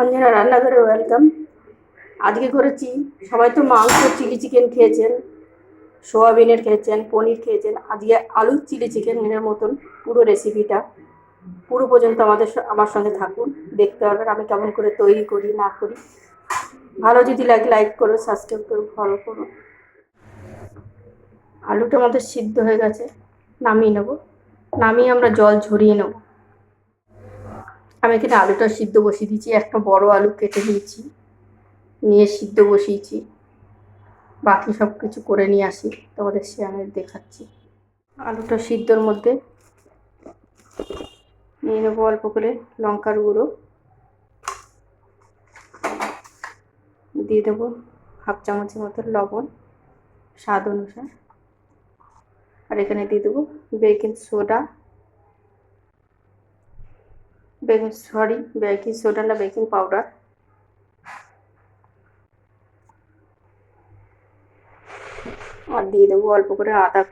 অঞ্জনা রান্নাঘরে ওয়েলকাম। আজকে করেছি, সবাই তো মাংস চিলি চিকেন খেয়েছেন, সোয়াবিনের খেয়েছেন, পনির খেয়েছেন। আজকে আলুর চিলি চিকেনের মতন পুরো রেসিপিটা পুরো পর্যন্ত আমার সঙ্গে থাকুন, দেখতে পারবেন আমি কেমন করে তৈরি করি না করি। ভালো যদি লাগে লাইক করো, সাবস্ক্রাইব করো, ফলো করো। আলুটা আমাদের সিদ্ধ হয়ে গেছে, নামিয়ে নেব। নামিয়ে আমরা জল ঝরিয়ে নেব। আমি এখানে আলুটা সিদ্ধ বসিয়ে দিয়েছি, একটা বড় আলু কেটে নিয়েছি, নিয়ে সিদ্ধ বসিয়েছি। বাকি সব কিছু করে নিয়ে আসি, তোমাদের সে আমি দেখাচ্ছি। আলুটা সিদ্ধর মধ্যে নিয়ে নেবো অল্প করে লঙ্কার গুঁড়ো, দিয়ে দেবো হাফ চামচের মতো লবণ স্বাদ অনুসার, আর এখানে দিয়ে দেবো বেকিং সোডা, বেকিং সোডা না বেকিং পাউডার। আর দিয়ে দেবো অল্প করে আদা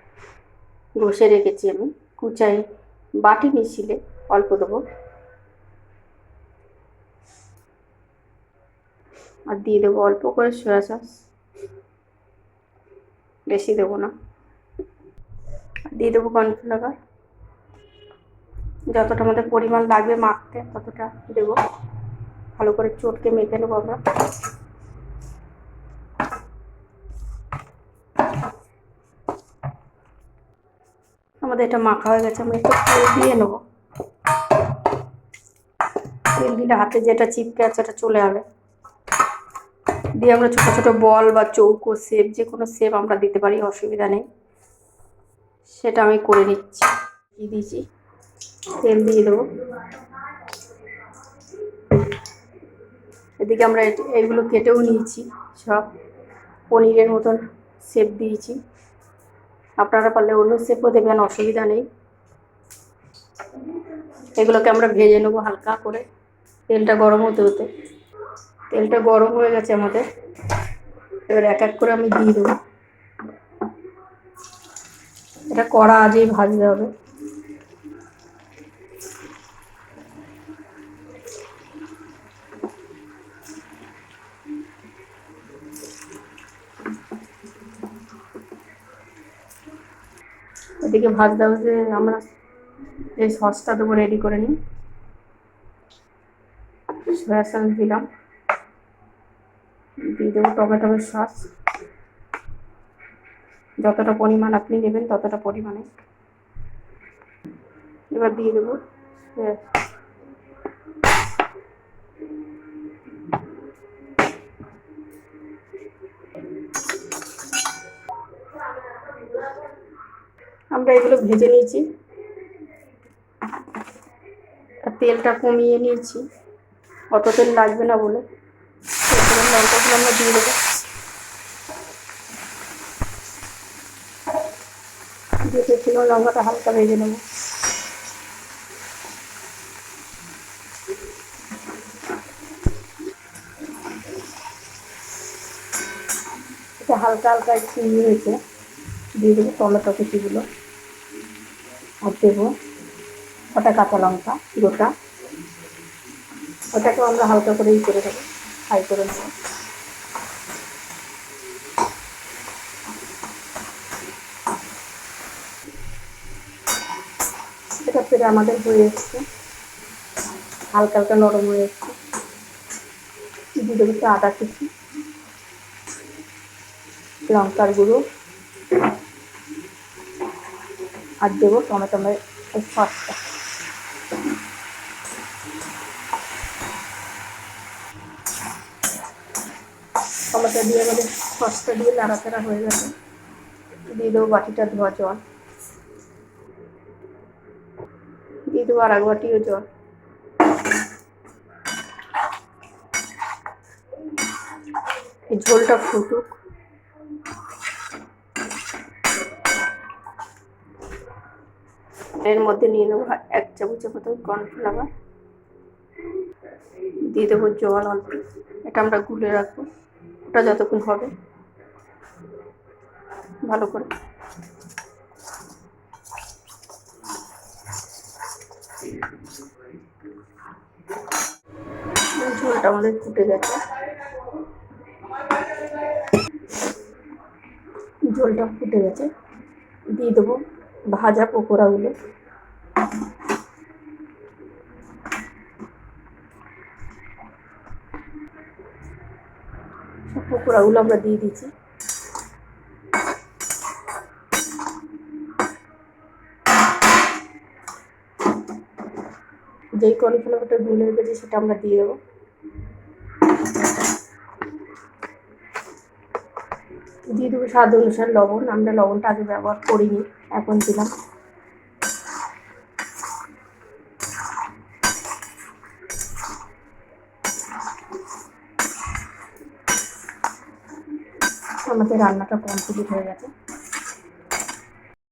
ঘষে রেখেছি আমি, কুচাই বাটি মিশিলে অল্প দেবো। আর দিয়ে দেবো অল্প করে সয়া সস, বেশি দেবো না। দিয়ে দেবো কর্নফ্লাওয়ার, যতটা আমাদের পরিমাণ লাগবে মাখতে ততটা দেবো। ভালো করে চটকে মেখে নেবো আমরা। আমাদের এটা মাখা হয়ে গেছে, আমরা একটু তেল দিয়ে নেবো। তেল দিলে হাতে যেটা চিপকে আছে সেটা চলে যাবে। দিয়ে আমরা ছোটো ছোটো বল বা চৌকো শেপ, যে কোনো শেপ আমরা দিতে পারি, অসুবিধা নেই। সেটা আমি করে নিচ্ছি। দিয়ে দিয়েছি, তেল দিয়ে দেবো। এদিকে আমরা এগুলো কেটেও নিয়েছি, সব পনিরের মতন শেপ দিয়েছি। আপনারা পারলে অন্য শেপও দেবেন, অসুবিধা নেই। এগুলোকে আমরা ভেজে নেবো হালকা করে, তেলটা গরম হতে হতে। তেলটা গরম হয়ে গেছে আমাদের, এবার এক এক করে আমি দিয়ে দেবো। এটা কড়া আজই ভাজতে হবে। এদিকে ভাজতে ভাজতে আমরা এই সসটা দেবো, রেডি করে নিই। সয়া সস দিলাম, দিয়ে দেবো টমেটোর সস, যতটা পরিমাণ আপনি নেবেন ততটা পরিমাণে। এবার দিয়ে দেবো আমরা এগুলো ভেজে নিয়েছি, আর তেলটা কমিয়ে নিয়েছি, অত তেল লাগবে না বলে। লঙ্কাগুলো আমরা দিয়ে দেবো, দিয়ে লঙ্কাটা হালকা ভেজে নেবো। এটা হালকা হালকা একটু হয়েছে, দিয়ে দেবো টমেটো কুচিগুলো, আর দেবো ওটা কাঁচা লঙ্কা গোটা, ওটাকেও আমরা হালকা করে করে দেবো, ফ্রাই করে নেবো। এটা ফেরে আমাদের হয়ে এসছে, হালকা হালকা নরম হয়ে এসছে। দিয়ে দেবো একটু আদা কুচি, লঙ্কার গুঁড়ো, আর দেবো টমেটো সসটা। টমেটো দিয়ে আমাদের সসটা দিয়ে নাড়াচাড়া হয়ে গেছে। দিয়ে দেবো বাটিটা ধোয়া জল, দিয়ে দেবো আর এক বাটিও জল। এই ঝোলটা ফুটুক। এর মধ্যে নিয়ে নেবো 1 চামচের মতো কর্নফ্লাওয়ার, দিয়ে দেবো জল অল্প। এটা আমরা গুলে রাখবো, ওটা যতক্ষণ হবে ভালো করে। ঝোলটা আমাদের ফুটে গেছে, ঝোলটা ফুটে গেছে, দিয়ে দেবো ভাজা পকোড়াগুলো। সব পকোড়াগুলো আমরা দিয়ে দিচ্ছি। যেই কর্নফ্লাওয়ারটা গুলে রেখেছি সেটা আমরা দিয়ে দেবো। দিয়ে দেবো স্বাদ অনুসার লবণ, আমরা লবণটা আগে ব্যবহার করিনি, এখন দিলাম। আমাদের রান্নাটা কমপ্লিট হয়ে গেছে।